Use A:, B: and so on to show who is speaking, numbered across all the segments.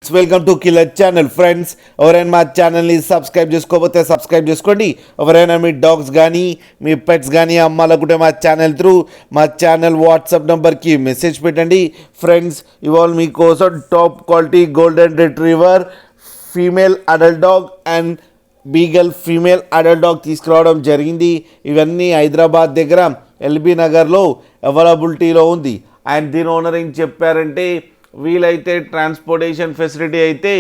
A: Welcome to killer channel friends. ఎవరైనా మా ఛానల్ని సబ్స్క్రైబ్ చేసుకోకపోతే సబ్స్క్రైబ్ చేసుకోండి. ఎవరైనా మీ డాగ్స్ కానీ మీ పెట్స్ కానీ అమ్మాలనుకుంటే మా ఛానల్ త్రూ మా ఛానల్ వాట్సాప్ నెంబర్కి మెసేజ్ పెట్టండి. ఫ్రెండ్స్, ఇవాళ మీకోసం top quality golden retriever female adult dog and beagle female adult dog తీసుకురావడం జరిగింది. ఇవన్నీ హైదరాబాద్ దగ్గర ఎల్బీ నగర్లో అవైలబిలిటీలో ఉంది. అండ్ దీని ఓనర్ ఏం చెప్పారంటే, వీలైతే ట్రాన్స్పోర్టేషన్ ఫెసిలిటీ అయితే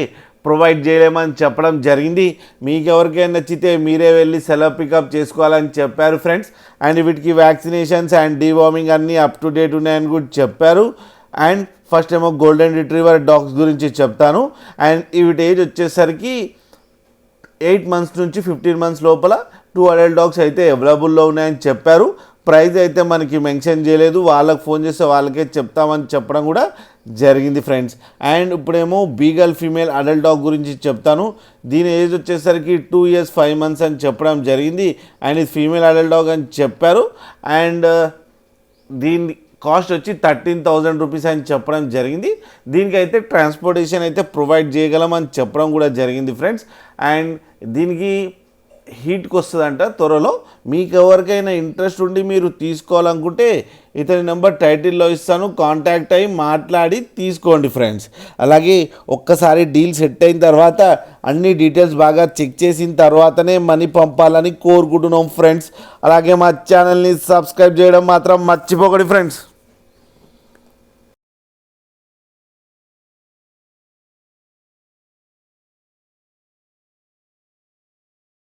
A: ప్రొవైడ్ చేయలేమని చెప్పడం జరిగింది. మీకు ఎవరికైనా నచ్చితే మీరే వెళ్ళి సెలవు పికప్ చేసుకోవాలని చెప్పారు ఫ్రెండ్స్. అండ్ వీటికి వ్యాక్సినేషన్స్ అండ్ డీవార్మింగ్ అన్నీ అప్ టు డేట్ ఉన్నాయని కూడా చెప్పారు. అండ్ ఫస్ట్ ఏమో గోల్డెన్ రిట్రీవర్ డాగ్స్ గురించి చెప్తాను. అండ్ వీటి ఏజ్ వచ్చేసరికి 8 months నుంచి 15 months లోపల 2 అడల్ట్ డాగ్స్ అయితే అవైలబుల్లో ఉన్నాయని చెప్పారు. ప్రైస్ అయితే మనకి మెన్షన్ చేయలేదు, వాళ్ళకి ఫోన్ చేస్తే వాళ్ళకే చెప్తామని చెప్పడం కూడా జరిగింది ఫ్రెండ్స్. అండ్ ఇప్పుడేమో బీగల్ ఫీమేల్ అడల్ట్ డాగ్ గురించి చెప్తాను. దీని ఏజ్ వచ్చేసరికి 2 years 5 months అని చెప్పడం జరిగింది. అండ్ ఇది ఫీమేల్ అడల్ట్ డాగ్ అని చెప్పారు. అండ్ దీని కాస్ట్ వచ్చి 13,000 రూపీస్ అని చెప్పడం జరిగింది. దీనికైతే ట్రాన్స్పోర్టేషన్ అయితే ప్రొవైడ్ చేయగలమని చెప్పడం కూడా జరిగింది ఫ్రెండ్స్. అండ్ దీనికి హీట్కి వస్తుందంట త్వరలో. మీకు ఎవరికైనా ఇంట్రెస్ట్ ఉండి మీరు తీసుకోవాలనుకుంటే ఇతని నెంబర్ టైటిల్లో ఇస్తాను, కాంటాక్ట్ అయ్యి మాట్లాడి తీసుకోండి ఫ్రెండ్స్. అలాగే ఒక్కసారి డీల్ సెట్ అయిన తర్వాత అన్ని డీటెయిల్స్ బాగా చెక్ చేసిన తర్వాతనే మనీ పంపాలని కోరుకుంటున్నాం ఫ్రెండ్స్. అలాగే మా ఛానల్ని సబ్స్క్రైబ్ చేయడం మాత్రం మర్చిపోకండి ఫ్రెండ్స్.